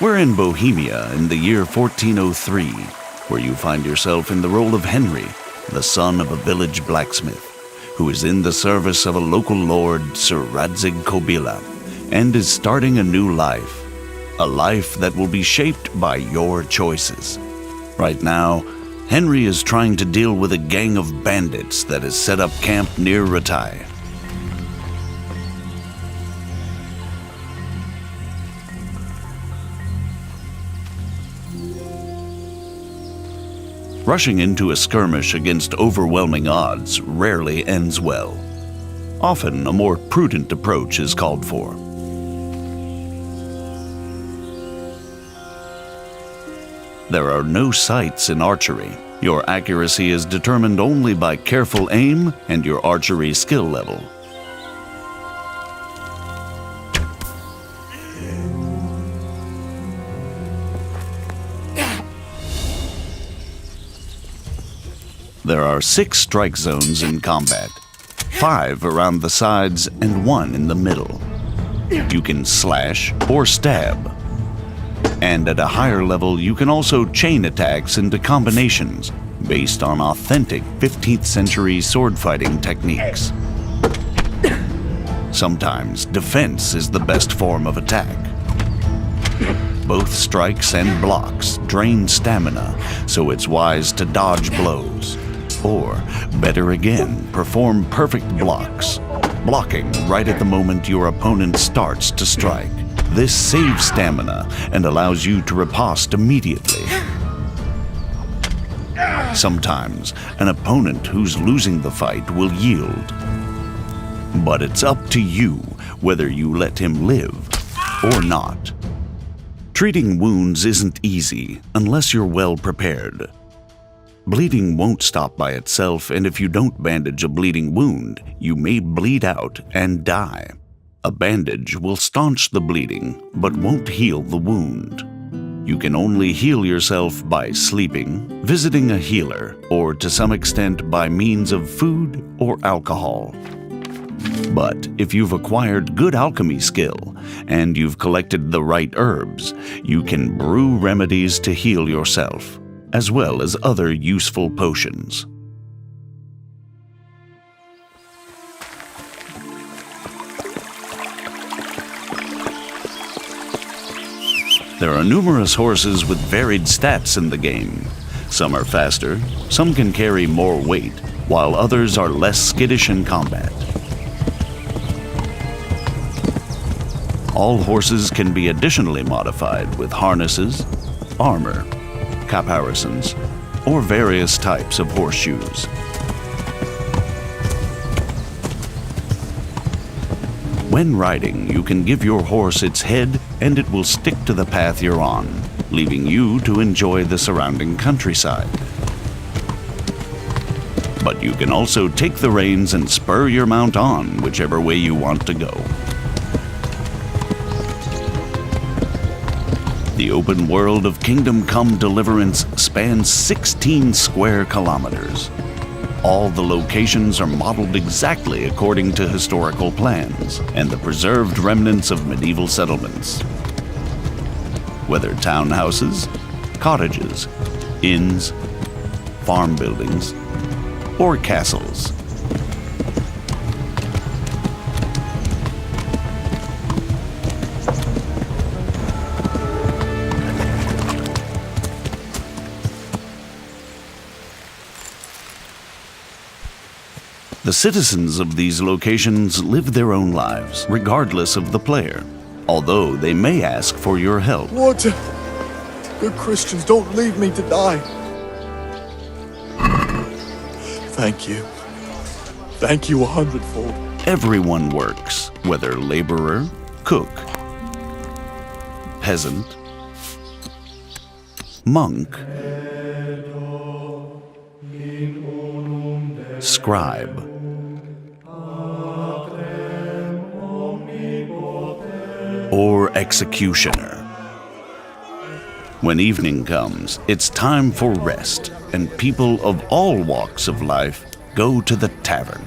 We're in Bohemia in the year 1403, where you find yourself in the role of Henry, the son of a village blacksmith, who is in the service of a local lord, Sir Radzig Kobyla, and is starting a new life. A life that will be shaped by your choices. Right now, Henry is trying to deal with a gang of bandits that has set up camp near Ratai. Rushing into a skirmish against overwhelming odds rarely ends well. Often, a more prudent approach is called for. There are no sights in archery. Your accuracy is determined only by careful aim and your archery skill level. There are 6 strike zones in combat, 5 around the sides and 1 in the middle. You can slash or stab. And at a higher level, you can also chain attacks into combinations based on authentic 15th century sword fighting techniques. Sometimes defense is the best form of attack. Both strikes and blocks drain stamina, so it's wise to dodge blows. Or, better again, perform perfect blocks, blocking right at the moment your opponent starts to strike. This saves stamina and allows you to riposte immediately. Sometimes, an opponent who's losing the fight will yield. But it's up to you whether you let him live or not. Treating wounds isn't easy unless you're well prepared. Bleeding won't stop by itself, and if you don't bandage a bleeding wound, you may bleed out and die. A bandage will staunch the bleeding, but won't heal the wound. You can only heal yourself by sleeping, visiting a healer, or to some extent by means of food or alcohol. But if you've acquired good alchemy skill, and you've collected the right herbs, you can brew remedies to heal yourself, as well as other useful potions. There are numerous horses with varied stats in the game. Some are faster, some can carry more weight, while others are less skittish in combat. All horses can be additionally modified with harnesses, armor, caparisons, or various types of horseshoes. When riding, you can give your horse its head and it will stick to the path you're on, leaving you to enjoy the surrounding countryside. But you can also take the reins and spur your mount on whichever way you want to go. The open world of Kingdom Come Deliverance spans 16 square kilometers. All the locations are modeled exactly according to historical plans and the preserved remnants of medieval settlements. Whether townhouses, cottages, inns, farm buildings, or castles. The citizens of these locations live their own lives, regardless of the player, although they may ask for your help. What? Good Christians, don't leave me to die. Thank you. Thank you 100-fold. Everyone works, whether laborer, cook, peasant, monk, scribe, or executioner. When evening comes, it's time for rest, and people of all walks of life go to the tavern.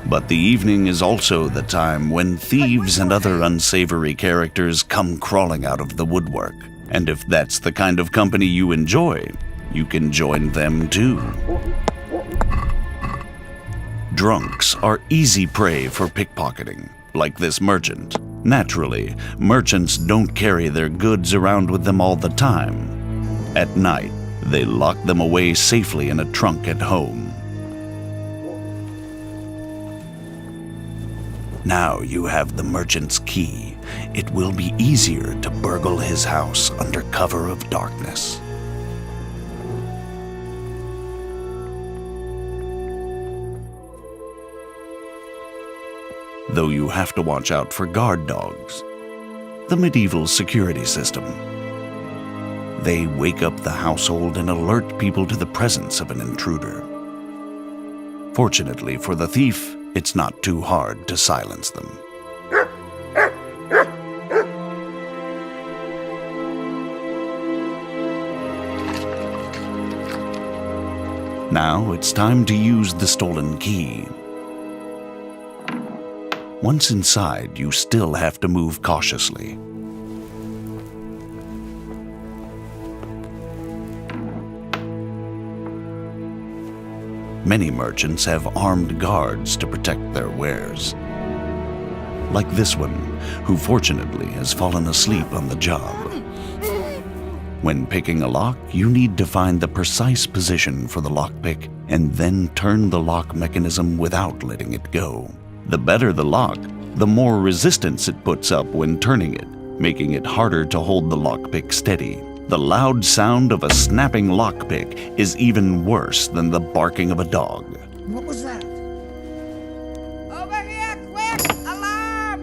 But the evening is also the time when thieves and other unsavory characters come crawling out of the woodwork. And if that's the kind of company you enjoy, you can join them too. Drunks are easy prey for pickpocketing, like this merchant. Naturally, merchants don't carry their goods around with them all the time. At night, they lock them away safely in a trunk at home. Now you have the merchant's key. It will be easier to burgle his house under cover of darkness. Though you have to watch out for guard dogs, the medieval security system. They wake up the household and alert people to the presence of an intruder. Fortunately for the thief, it's not too hard to silence them. Now it's time to use the stolen key. Once inside, you still have to move cautiously. Many merchants have armed guards to protect their wares. Like this one, who fortunately has fallen asleep on the job. When picking a lock, you need to find the precise position for the lockpick and then turn the lock mechanism without letting it go. The better the lock, the more resistance it puts up when turning it, making it harder to hold the lockpick steady. The loud sound of a snapping lockpick is even worse than the barking of a dog. What was that? Over here, quick! Alarm!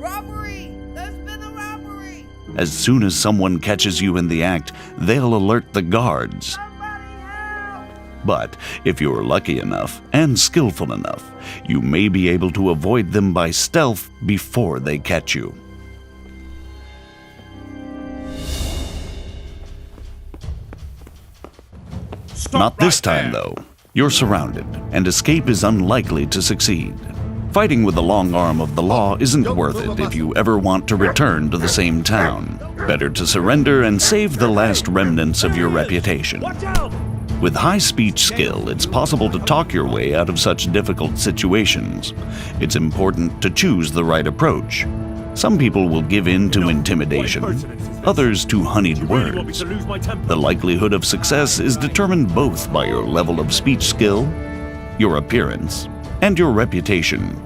Robbery! There's been a robbery! As soon as someone catches you in the act, they'll alert the guards. Somebody help! But if you're lucky enough and skillful enough, you may be able to avoid them by stealth before they catch you. Not this time, though. You're surrounded, and escape is unlikely to succeed. Fighting with the long arm of the law isn't worth it if you ever want to return to the same town. Better to surrender and save the last remnants of your reputation. With high speech skill, it's possible to talk your way out of such difficult situations. It's important to choose the right approach. Some people will give in to intimidation, others to honeyed words. The likelihood of success is determined both by your level of speech skill, your appearance, and your reputation.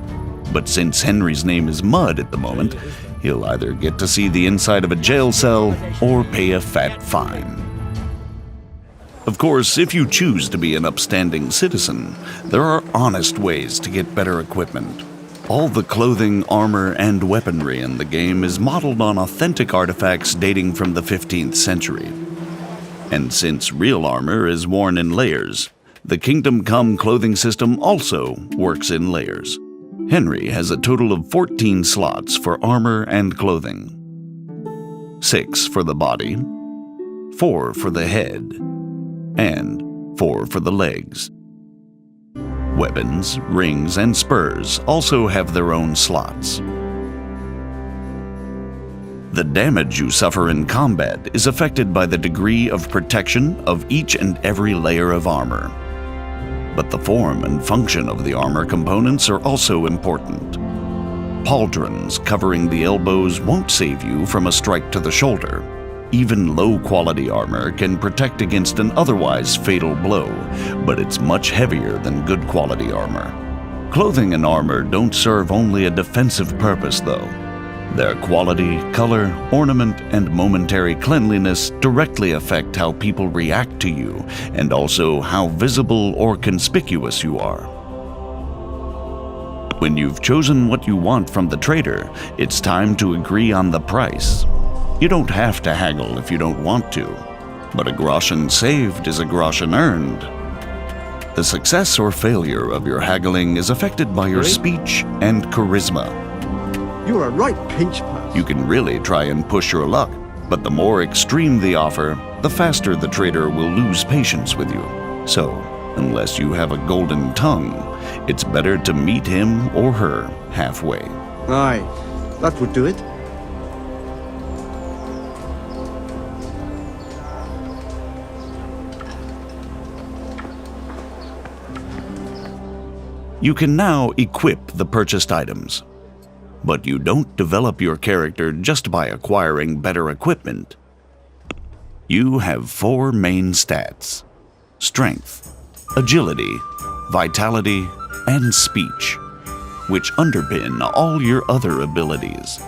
But since Henry's name is Mud at the moment, he'll either get to see the inside of a jail cell or pay a fat fine. Of course, if you choose to be an upstanding citizen, there are honest ways to get better equipment. All the clothing, armor, and weaponry in the game is modeled on authentic artifacts dating from the 15th century. And since real armor is worn in layers, the Kingdom Come clothing system also works in layers. Henry has a total of 14 slots for armor and clothing. 6 for the body, 4 for the head, and 4 for the legs. Weapons, rings, and spurs also have their own slots. The damage you suffer in combat is affected by the degree of protection of each and every layer of armor. But the form and function of the armor components are also important. Pauldrons covering the elbows won't save you from a strike to the shoulder. Even low-quality armor can protect against an otherwise fatal blow, but it's much heavier than good-quality armor. Clothing and armor don't serve only a defensive purpose, though. Their quality, color, ornament, and momentary cleanliness directly affect how people react to you, and also how visible or conspicuous you are. When you've chosen what you want from the trader, it's time to agree on the price. You don't have to haggle if you don't want to, but a groschen saved is a groschen earned. The success or failure of your haggling is affected by your speech and charisma. You're a right pinch pass. You can really try and push your luck, but the more extreme the offer, the faster the trader will lose patience with you. So, unless you have a golden tongue, it's better to meet him or her halfway. Aye, that would do it. You can now equip the purchased items. But you don't develop your character just by acquiring better equipment. You have 4 main stats: strength, agility, vitality, and speech, which underpin all your other abilities.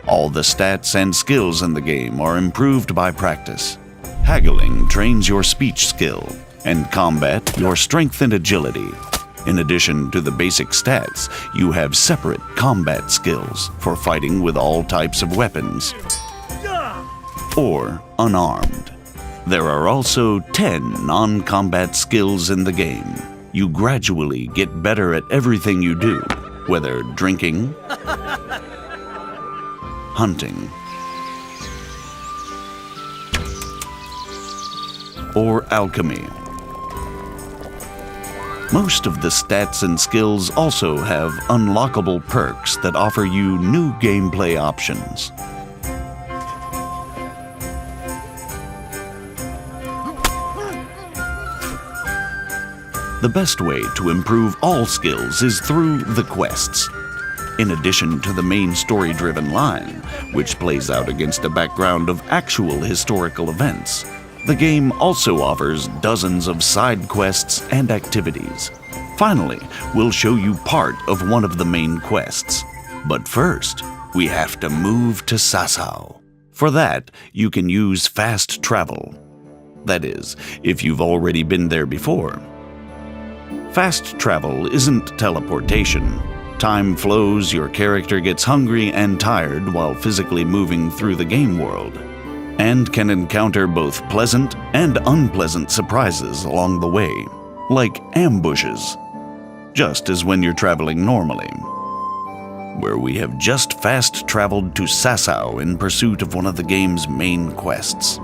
All the stats and skills in the game are improved by practice. Haggling trains your speech skill, and combat your strength and agility. In addition to the basic stats, you have separate combat skills for fighting with all types of weapons or unarmed. There are also 10 non-combat skills in the game. You gradually get better at everything you do, whether drinking, hunting, or alchemy. Most of the stats and skills also have unlockable perks that offer you new gameplay options. The best way to improve all skills is through the quests. In addition to the main story-driven line, which plays out against a background of actual historical events, the game also offers dozens of side quests and activities. Finally, we'll show you part of one of the main quests. But first, we have to move to Sasau. For that, you can use fast travel. That is, if you've already been there before. Fast travel isn't teleportation. Time flows, your character gets hungry and tired while physically moving through the game world, and can encounter both pleasant and unpleasant surprises along the way, like ambushes, just as when you're traveling normally. Where we have just fast traveled to Sasau in pursuit of one of the game's main quests.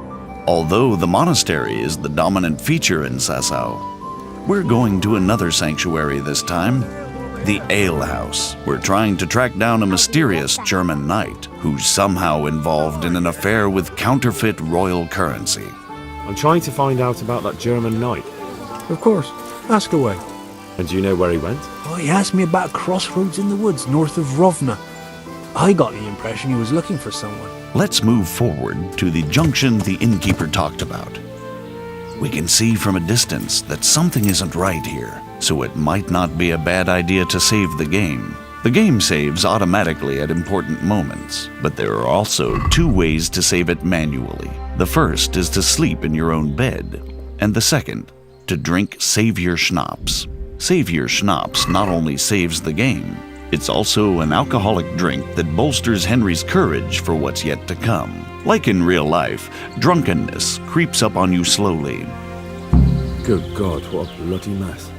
Although the monastery is the dominant feature in Sasau, we're going to another sanctuary this time, the Ale House. We're trying to track down a mysterious German knight who's somehow involved in an affair with counterfeit royal currency. I'm trying to find out about that German knight. Of course. Ask away. And do you know where he went? Oh, he asked me about a crossroads in the woods north of Rovna. I got the impression he was looking for someone. Let's move forward to the junction the innkeeper talked about. We can see from a distance that something isn't right here, so it might not be a bad idea to save the game. The game saves automatically at important moments, but there are also 2 ways to save it manually. The first is to sleep in your own bed, and the second, to drink Savior Schnapps. Savior Schnapps not only saves the game, it's also an alcoholic drink that bolsters Henry's courage for what's yet to come. Like in real life, drunkenness creeps up on you slowly. Good God, what a bloody mess.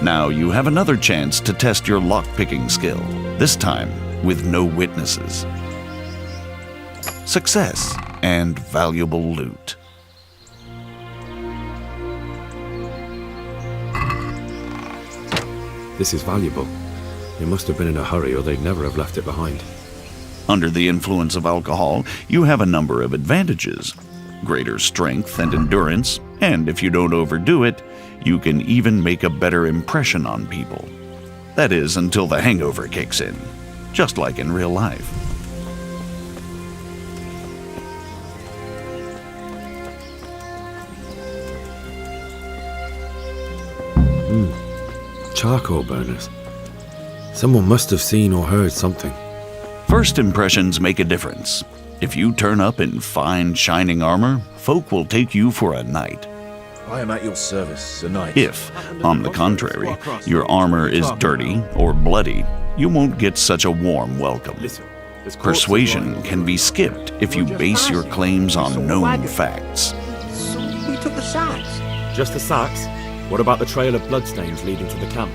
Now you have another chance to test your lock-picking skill, this time with no witnesses. Success and valuable loot. This is valuable. They must have been in a hurry or they'd never have left it behind. Under the influence of alcohol, you have a number of advantages. Greater strength and endurance, and if you don't overdo it, you can even make a better impression on people. That is, until the hangover kicks in, just like in real life. Charcoal burners. Someone must have seen or heard something. First impressions make a difference. If you turn up in fine, shining armor, folk will take you for a knight. I am at your service, Sir Knight. If, on the contrary, your armor is dirty or bloody, you won't get such a warm welcome. Persuasion can be skipped if you base your claims on known facts. So we took the sacks. Just the sacks? What about the trail of bloodstains leading to the camp?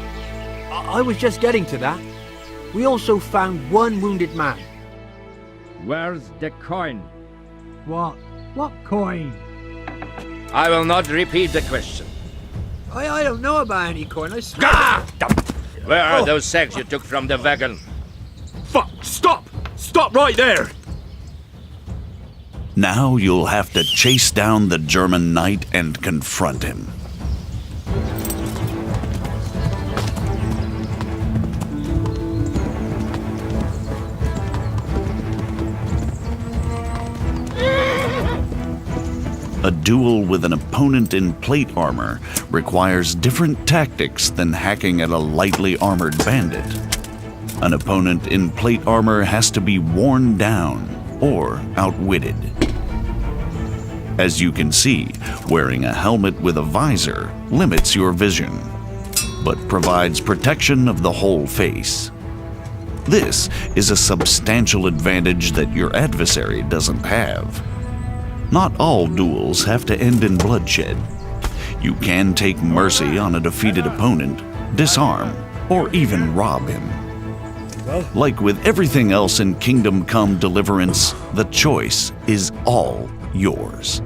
I was just getting to that. We also found 1 wounded man. Where's the coin? What? What coin? I will not repeat the question. I don't know about any coin, I swear. Ah! Where are those sacks you took from the wagon? Fuck! Stop! Stop right there! Now you'll have to chase down the German knight and confront him. A duel with an opponent in plate armor requires different tactics than hacking at a lightly armored bandit. An opponent in plate armor has to be worn down or outwitted. As you can see, wearing a helmet with a visor limits your vision, but provides protection of the whole face. This is a substantial advantage that your adversary doesn't have. Not all duels have to end in bloodshed. You can take mercy on a defeated opponent, disarm, or even rob him. Like with everything else in Kingdom Come Deliverance, the choice is all yours.